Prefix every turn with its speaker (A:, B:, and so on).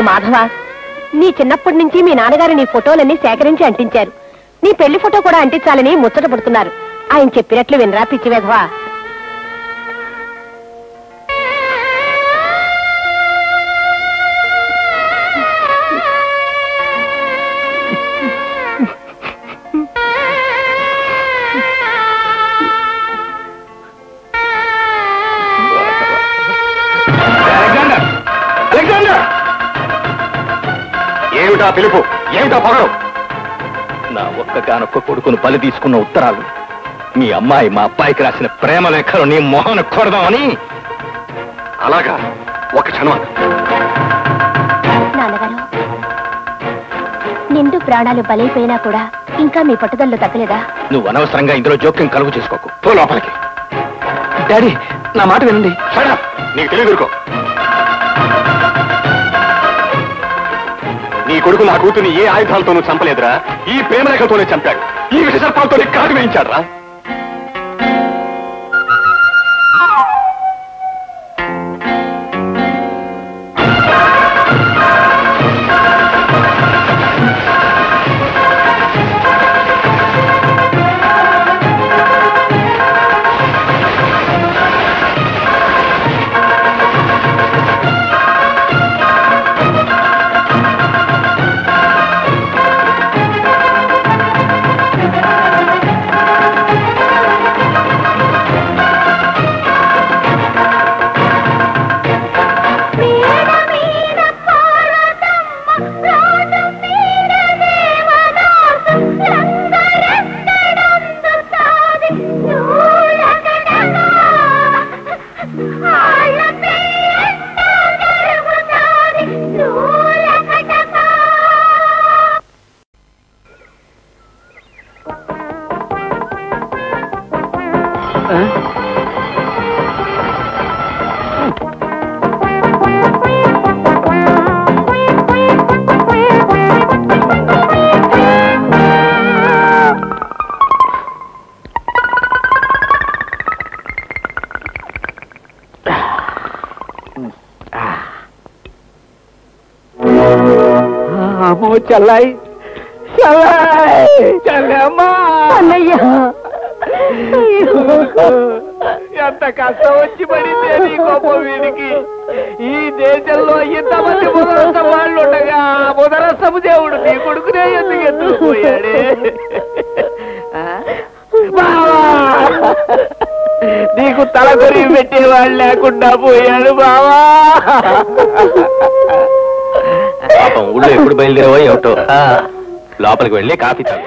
A: మాధవ, నీ చిన్నప్పటి నుంచి మీ నాన్నగారు నీ ఫోటోలన్నీ సేకరించి అంటించారు. నీ పెళ్లి ఫోటో కూడా అంటించాలని ముచ్చట పడుతున్నారు. ఆయన చెప్పినట్లు వినరా పిచ్చి వెధవా.
B: ఏమిటా పిలుపు, ఏమిటా పొగరు? నా ఒక్కగానొక్క కొడుకును బలి తీసుకున్న ఉత్తరాలు, మీ అమ్మాయి మా అబ్బాయికి రాసిన ప్రేమ లేఖలు నీ మొహన కొడదామని. అలాగా, ఒక క్షణం.
A: నాన్నగారు, నిండు ప్రాణాలు బలైపోయినా కూడా ఇంకా మీ పట్టుదలలో తగ్గలేదా?
B: నువ్వు అనవసరంగా ఇందులో జోక్యం కలుగు చేసుకోకు. పో లోపలికి. డాడీ, నా మాట వినండి. సరే, నీకు తెలియదురుకో. నీ కొడుకు నా కూతుని ఏ ఆయుధాలతోనూ చంపలేదురా, ఈ ప్రేమరేఖతోనే చంపాడు. ఈ విషసర్పాలతో కాదు వేయించాడురా.
C: చల్లాయి చల్లాయి చల్లమ్మా,
A: అన్నయ్య,
C: ఎంత కష్టం వచ్చి పడింది నీ గొప్ప వీడికి. ఈ దేశంలో ఇంతమంది ముదరస వాళ్ళు ఉండగా ముదరసము దేవుడు నీ కొడుకునే ఎందుకు ఎత్తుకుపోయాడే? నీకు తలకొరి పెట్టేవాళ్ళు లేకుండా పోయాడు బావా.
B: ఊళ్ళో ఎప్పుడు బయలుదేరావో ఏమిటో. లోపలికి వెళ్ళి కాఫీ తాగు.